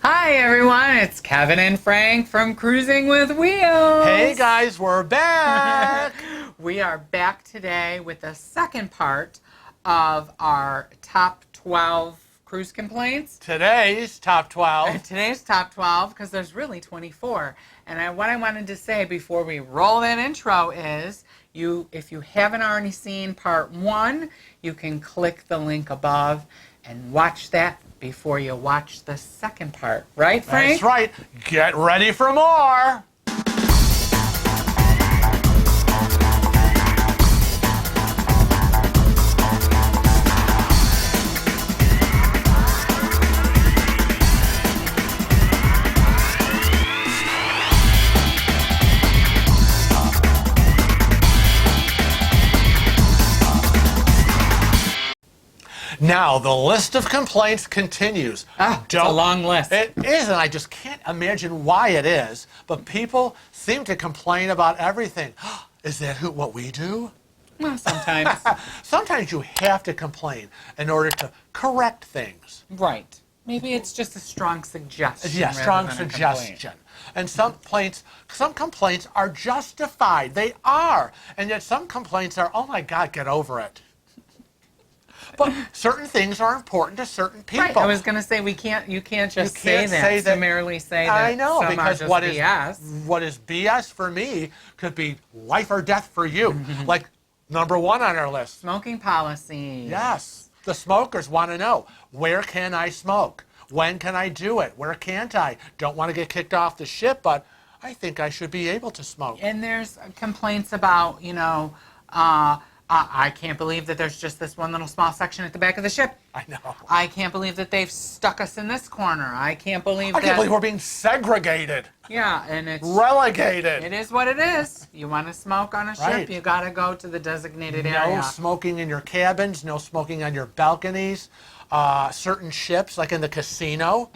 Hi everyone, it's Kevin and Frank from Cruising with Wheels. Hey guys, we're back. We are back today with the second part of our top 12 cruise complaints. Today's top 12. Today's top 12, because there's really 24. And what I wanted to say before we roll that intro is, if you haven't already seen part 1, you can click the link above and watch that before you watch the second part. Right, Frank? That's right. Get ready for more. Now, the list of complaints continues. It's a long list. It is, and I just can't imagine why it is, but people seem to complain about everything. Is that what we do? Well, sometimes. Sometimes you have to complain in order to correct things. Right. Maybe it's just a strong suggestion. Yeah, strong rather than a suggestion. And some complaints are justified. They are. And yet some complaints are, oh my God, get over it. But certain things are important to certain people. Right. I was going to say you can't just say that. Summarily say that. I know, some because are just what is BS for me could be life or death for you. Like number 1 on our list. Smoking policy. Yes. The smokers want to know, where can I smoke? When can I do it? Where can't I? Don't want to get kicked off the ship, but I think I should be able to smoke. And there's complaints about, I can't believe that there's just this one little small section at the back of the ship. I know. I can't believe that they've stuck us in this corner. I can't believe we're being segregated. Yeah, and it's relegated. It is what it is. You want to smoke on a ship, you got to go to the designated area. No smoking in your cabins, no smoking on your balconies. Certain ships, like in the casino,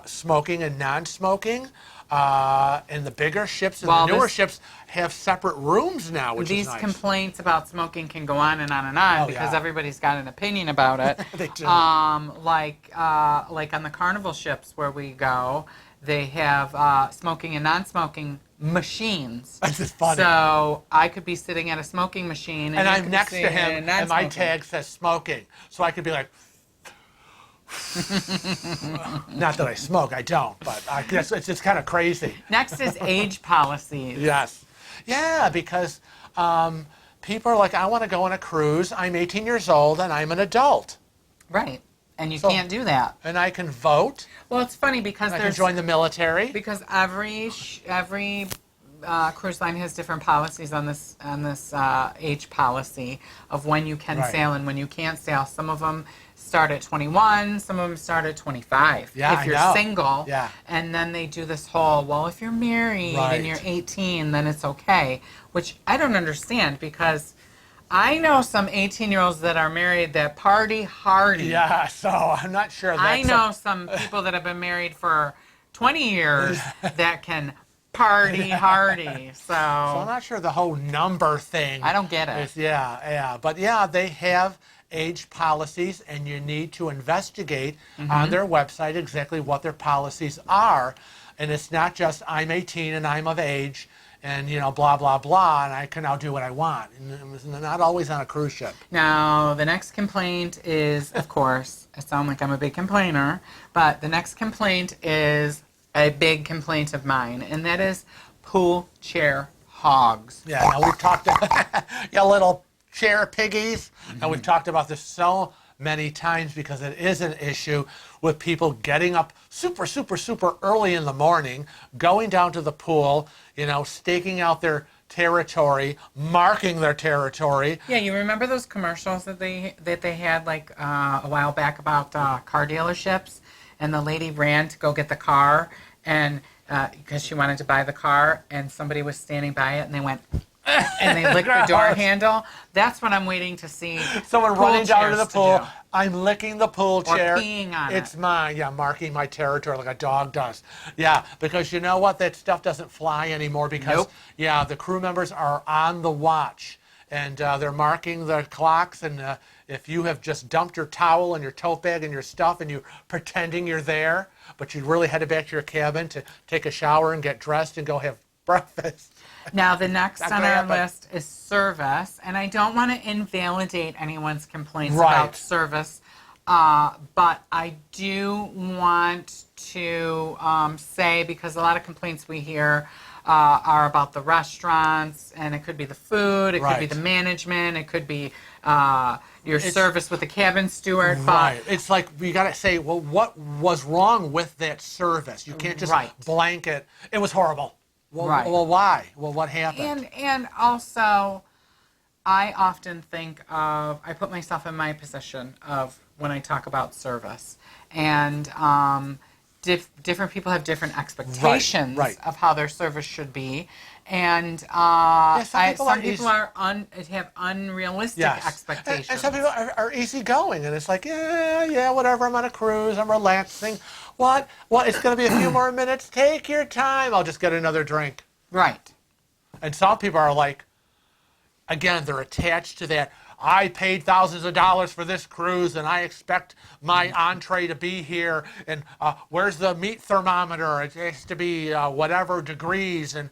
smoking and non-smoking. And the bigger ships and the newer ships have separate rooms now, which is nice. These complaints about smoking can go on and on and on because everybody's got an opinion about it. They do. Like on the Carnival ships where we go, they have smoking and non-smoking machines. That's just funny. So I could be sitting at a smoking machine, and I'm next to him, and my tag says smoking, so I could be like. Not that I smoke, I don't, but I guess it's just kind of crazy. Next is age policies. Yes. Yeah, because people are like, I want to go on a cruise. I'm 18 years old and I'm an adult. Right. And you can't do that. And I can vote. Well, it's funny because I can join the military. Because every cruise line has different policies on this age policy of when you can sail and when you can't sail. Some of them start at 21, some of them start at 25 if you're single. Yeah. And then they do this whole, well, if you're married and you're 18, then it's okay, which I don't understand because I know some 18-year-olds that are married that party hardy. Yeah, so I'm not sure that's I know some people that have been married for 20 years that can party hardy. So I'm not sure the whole number thing. I don't get it. But they have age policies, and you need to investigate on their website exactly what their policies are. And it's not just I'm 18 and I'm of age and blah blah blah and I can now do what I want. And it's not always on a cruise ship. Now the next complaint is, of course, I sound like I'm a big complainer, but the next complaint is a big complaint of mine, and that is pool chair hogs. Yeah, now we've talked little chair piggies, and we've talked about this so many times because it is an issue with people getting up super early in the morning, going down to the pool, staking out their territory, marking their territory. Yeah, you remember those commercials that they had like a while back about car dealerships, and the lady ran to go get the car, and because she wanted to buy the car, and somebody was standing by it, and they went. And they lick the door handle. That's what I'm waiting to see. Someone running down to the pool. I'm licking the pool chair. Or peeing on it. It's mine. Yeah, marking my territory like a dog does. Yeah, because you know what? That stuff doesn't fly anymore because, the crew members are on the watch. And they're marking the clocks. And if you have just dumped your towel and your tote bag and your stuff and you're pretending you're there, but you really headed back to your cabin to take a shower and get dressed and go have breakfast. Now, the next on our list is service, and I don't want to invalidate anyone's complaints about service, but I do want to say, because a lot of complaints we hear are about the restaurants, and it could be the food, it could be the management, it could be your service with the cabin steward. Right. It's like we got to say, well, what was wrong with that service? You can't just blanket. It was horrible. Well, well, why? Well, what happened? And also, I often think of, I put myself in my position of when I talk about service, and different people have different expectations of how their service should be, and some people have unrealistic expectations. And some people are easygoing, and it's like, yeah, whatever, I'm on a cruise, I'm relaxing. What? Well, it's going to be a few more minutes. Take your time. I'll just get another drink. Right. And some people are like, again, they're attached to that. I paid thousands of dollars for this cruise, and I expect my entree to be here. And where's the meat thermometer? It has to be whatever degrees. And,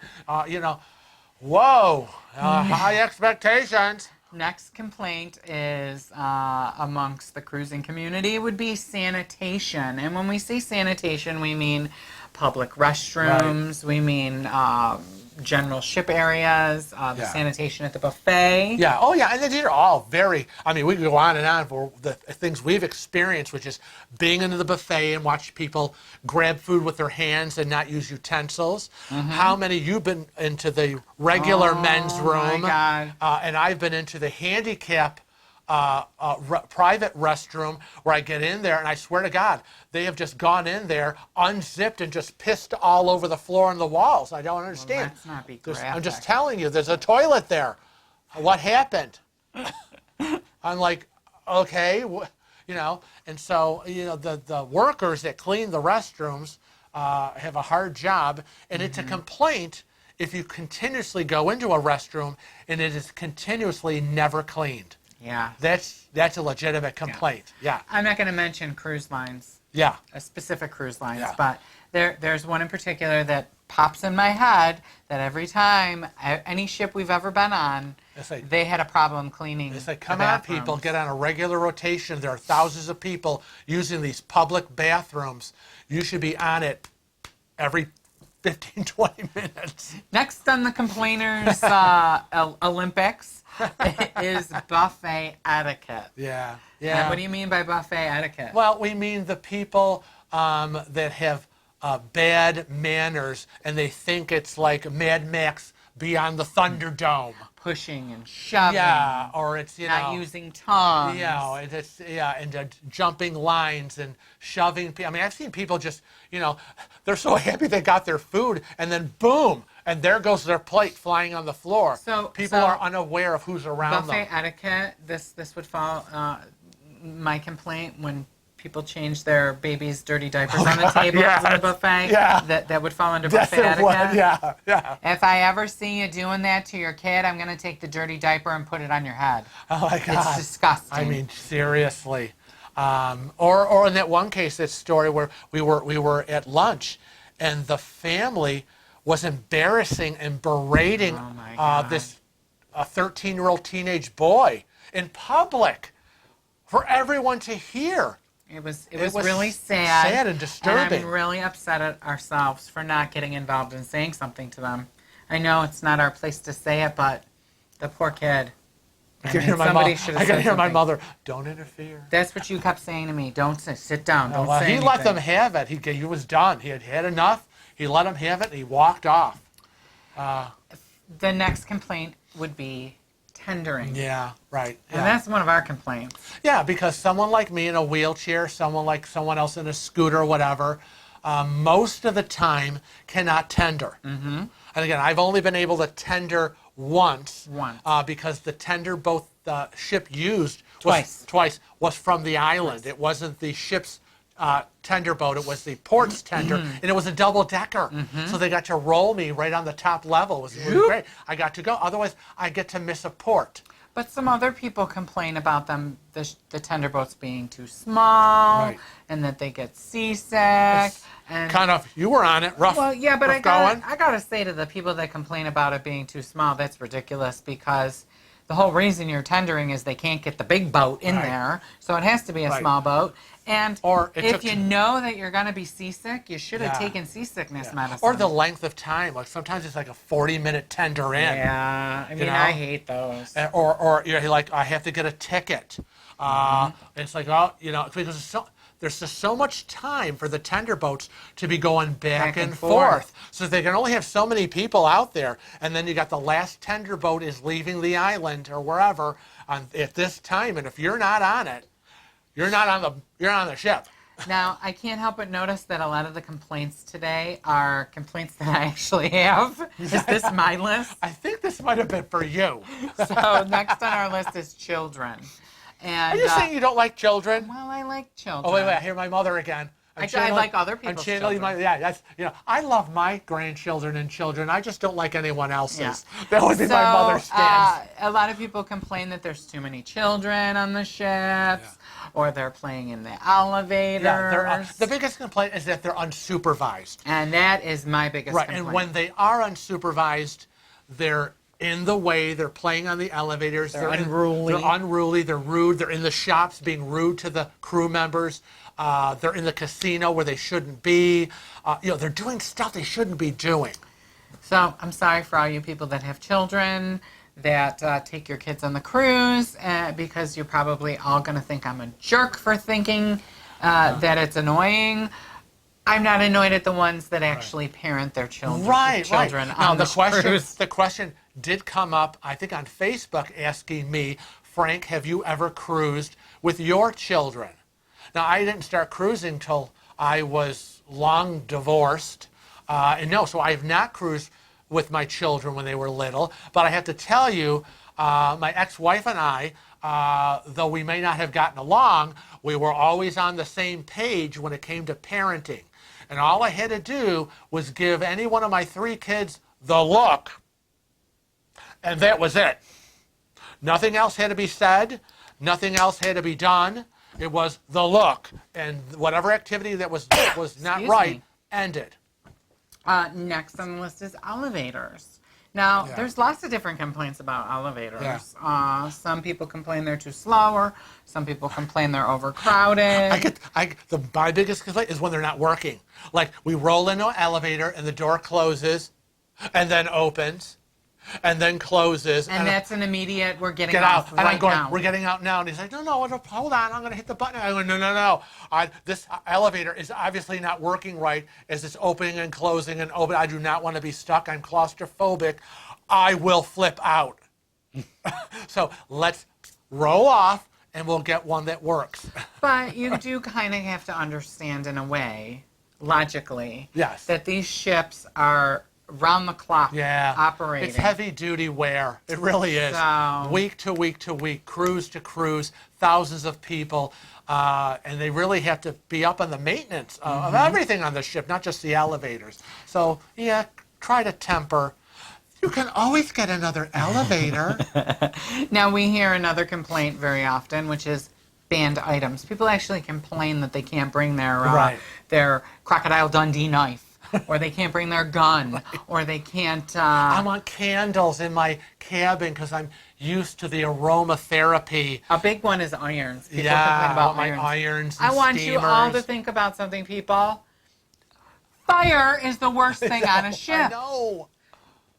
whoa, high expectations. Next complaint is amongst the cruising community would be sanitation. And when we say sanitation, we mean public restrooms, we mean general ship areas, the sanitation at the buffet. Yeah, oh yeah, and these are all very, I mean, we can go on and on for the things we've experienced, which is being into the buffet and watch people grab food with their hands and not use utensils. How many you've been into the regular men's room? My God. And I've been into the handicap private restroom where I get in there, and I swear to God, they have just gone in there, unzipped, and just pissed all over the floor and the walls. I don't understand. Well, let's not be graphic. I'm just telling you, there's a toilet there. What happened? I'm like, okay, and so, the workers that clean the restrooms have a hard job, and it's a complaint if you continuously go into a restroom and it is continuously never cleaned. Yeah. That's a legitimate complaint. Yeah. I'm not going to mention cruise lines. Yeah. Specific cruise lines, but there's one in particular that pops in my head that every time any ship we've ever been on, they had a problem cleaning. It's like, come on, people, get on a regular rotation. There are thousands of people using these public bathrooms. You should be on it every 15, 20 minutes. Next on the complainers Olympics is buffet etiquette. Yeah. And what do you mean by buffet etiquette? Well, we mean the people that have bad manners, and they think it's like Mad Max Beyond the Thunderdome. Pushing and shoving. Yeah, or it's, not using tongues. Yeah, and jumping lines and shoving people. I mean, I've seen people just, they're so happy they got their food, and then boom, and there goes their plate flying on the floor. So people are unaware of who's around them. Buffet etiquette, this would fall, my complaint when people change their baby's dirty diapers on the table in the buffet. Yeah. That would fall under buffet etiquette. Yeah. If I ever see you doing that to your kid, I'm going to take the dirty diaper and put it on your head. Oh my God. It's disgusting. I mean, seriously. Or in that one case, that story where we were at lunch, and the family was embarrassing and berating this 13-year-old teenage boy in public for everyone to hear. It was really sad. Sad and disturbing. And I'm really upset at ourselves for not getting involved in saying something to them. I know it's not our place to say it, but the poor kid. I can hear my mother, don't interfere. That's what you kept saying to me. Don't sit down. Don't say anything. He let them have it. He was done. He had had enough. He let them have it, and he walked off. The next complaint would be tendering. Yeah, right. And that's one of our complaints. Yeah, because someone like me in a wheelchair, someone else in a scooter, whatever, most of the time cannot tender. Mm-hmm. And again, I've only been able to tender once. Because the tender both the ship used was from the island. It wasn't the ship's tender boat. It was the port's tender, and it was a double-decker. So they got to roll me right on the top level. It was great. I got to go. Otherwise, I get to miss a port. But some other people complain about them, the tender boats being too small, and that they get seasick. And kind of, you were on it, rough. Well, yeah, but going. I gotta say to the people that complain about it being too small, that's ridiculous, because the whole reason you're tendering is they can't get the big boat in there, so it has to be a small boat. And if you know that you're going to be seasick, you should have taken seasickness medicine. Or the length of time. Like sometimes it's like a 40-minute tender in. Yeah, I mean, I hate those. Or you're like, I have to get a ticket. It's like, oh, because there's just so much time for the tender boats to be going back and forth. So they can only have so many people out there. And then you got the last tender boat is leaving the island or wherever at this time. And if you're not on it, you're on the ship. Now, I can't help but notice that a lot of the complaints today are complaints that I actually have. Is this my list? I think this might have been for you. So next on our list is children. And, are you saying you don't like children? Well, I like children. Oh, wait, I hear my mother again. I like other people's children. That's, I love my grandchildren and children. I just don't like anyone else's. Yeah. That would be my mother's stance. A lot of people complain that there's too many children on the ships, or they're playing in the elevators. Yeah, the biggest complaint is that they're unsupervised. And that is my biggest complaint. And when they are unsupervised, they're in the way, they're playing on the elevators. They're unruly. They're unruly, they're rude. They're in the shops being rude to the crew members. They're in the casino where they shouldn't be. They're doing stuff they shouldn't be doing. So I'm sorry for all you people that have children that take your kids on the cruise, because you're probably all going to think I'm a jerk for thinking that it's annoying. I'm not annoyed at the ones that actually parent their children. Children Now, on the cruise. The question did come up, I think, on Facebook, asking me, Frank, have you ever cruised with your children? Now, I didn't start cruising till I was long divorced. So I have not cruised with my children when they were little. But I have to tell you, my ex-wife and I, though we may not have gotten along, we were always on the same page when it came to parenting. And all I had to do was give any one of my 3 kids the look, and that was it. Nothing else had to be said. Nothing else had to be done. It was the look, and whatever activity that was not right ended. Next on the list is elevators. Now, there's lots of different complaints about elevators. Yeah. Some people complain they're too slow, or some people complain they're overcrowded. My biggest complaint is when they're not working. Like, we roll into an elevator, and the door closes, and then opens, and then closes. And that's an immediate, we're getting out right and I'm going, now. We're getting out now. And he's like, no, hold on, I'm going to hit the button. I go, no. This elevator is obviously not working right as it's opening and closing and open. I do not want to be stuck. I'm claustrophobic. I will flip out. So let's roll off, and we'll get one that works. But you do kind of have to understand, in a way, logically, that these ships are round the clock operating. It's heavy duty wear. It really is. So, week to week to week, cruise to cruise, thousands of people, and they really have to be up on the maintenance of everything on the ship, not just the elevators. So try to temper. You can always get another elevator. Now, we hear another complaint very often, which is banned items. People actually complain that they can't bring their Crocodile Dundee knife. Or they can't bring their gun, or they can't... I want candles in my cabin because I'm used to the aromatherapy. A big one is irons. People complain about my irons and I want steamers. you all to think about something, people. Fire is the worst thing on a ship. I know.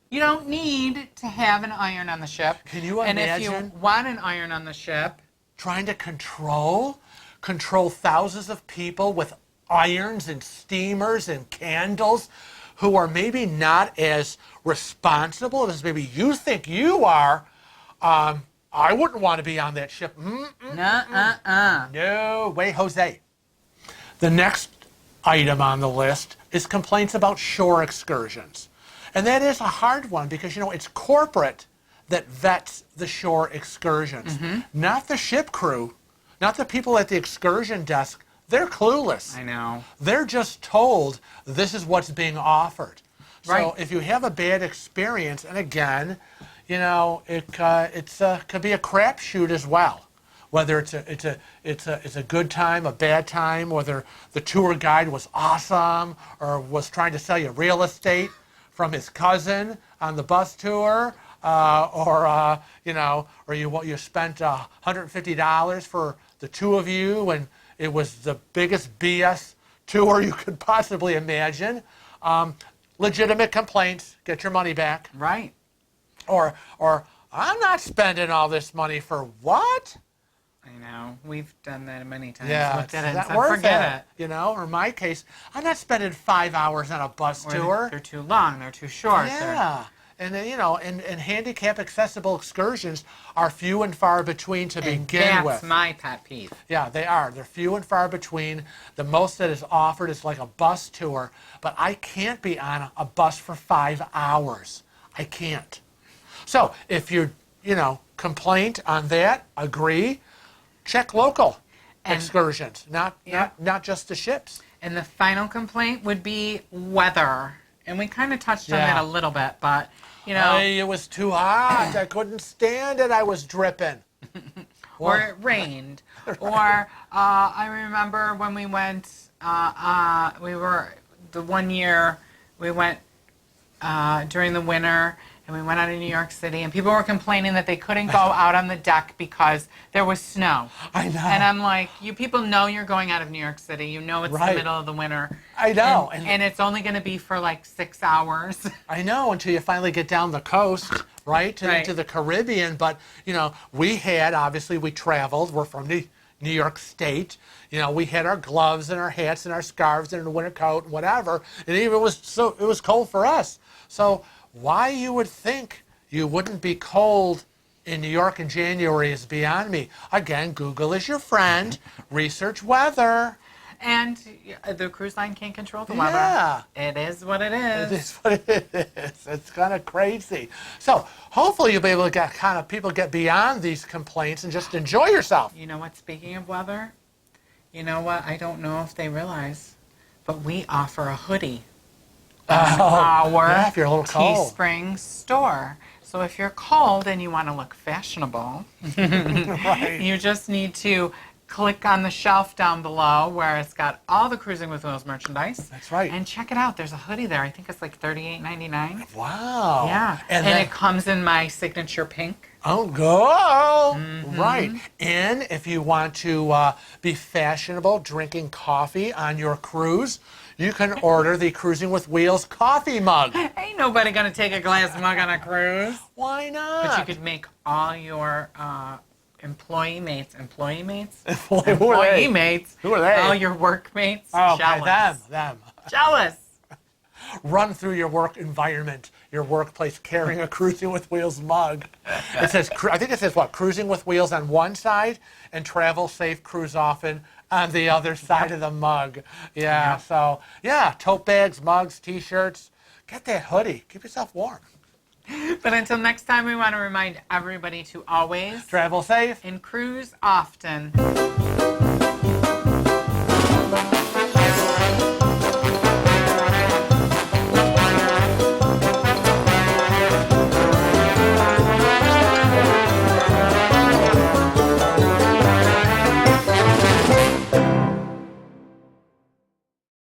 You don't need to have an iron on the ship. Can you imagine? And if you want an iron on the ship... Trying to control thousands of people with irons and steamers and candles who are maybe not as responsible as maybe you think you are. I wouldn't want to be on that ship. No way, Jose. The next item on the list is complaints about shore excursions. And that is a hard one because, it's corporate that vets the shore excursions. Not the ship crew, not the people at the excursion desk. They're clueless. I know. They're just told this is what's being offered. So if you have a bad experience, and again, you know, it could be a crapshoot as well. Whether it's a good time, a bad time, whether the tour guide was awesome or was trying to sell you real estate from his cousin on the bus tour, or you spent $150 for the two of you, and it was the biggest BS tour you could possibly imagine. Legitimate complaints, get your money back. Right. Or I'm not spending all this money for what? I know. We've done that many times. Yeah, Looked at it and not said, worth forget it. You know, or in my case, I'm not spending 5 hours on a bus tour. They're too long. They're too short. Yeah. And and handicap accessible excursions are few and far between to begin with. That's my pet peeve. Yeah, they are. They're few and far between. The most that is offered is like a bus tour, but I can't be on a bus for 5 hours. I can't. So if you complaint on that, agree, check local excursions, not just the ships. And the final complaint would be weather. And we kind of touched on that a little bit, but, it was too hot. I couldn't stand it. I was dripping. Or it rained. Or I remember when we went, the one year we went during the winter, and we went out of New York City, and people were complaining that they couldn't go out on the deck because there was snow. I know. And I'm like, you people know you're going out of New York City. You know it's the middle of the winter. I know. And it's only going to be for like 6 hours. I know, until you finally get down the coast, right, into the Caribbean. But, we traveled. We're from New York State. We had our gloves and our hats and our scarves and a winter coat and whatever. And even it was cold for us. So why you would think you wouldn't be cold in New York in January is beyond me. Again, Google is your friend. Research weather. And the cruise line can't control the weather. Yeah. It is what it is. It is what it is. It's kind of crazy. So hopefully you'll be able to people get beyond these complaints and just enjoy yourself. You know what? Speaking of weather, you know what? I don't know if they realize, but we offer a hoodie. Our if you're a little cold. Teespring store. So if you're cold and you want to look fashionable, right. You just need to click on the shelf down below where it's got all the Cruising with Wheels merchandise. That's right. And check it out. There's a hoodie there. I think it's like $38.99. Wow. Yeah. And it comes in my signature pink. Oh, go! Mm-hmm. Right. And if you want to be fashionable drinking coffee on your cruise, you can order the Cruising with Wheels coffee mug. Ain't nobody going to take a glass mug on a cruise. Why not? But you could make all your employee mates. Who are they? All your workmates. Oh, jealous. Okay, them. Jealous. Run through your work environment, your workplace, carrying a Cruising with Wheels mug. It says, Cruising with Wheels on one side and Travel Safe, Cruise Often on the other side of the mug. Yeah, so, tote bags, mugs, T-shirts. Get that hoodie. Keep yourself warm. But until next time, we want to remind everybody to always travel safe and cruise often.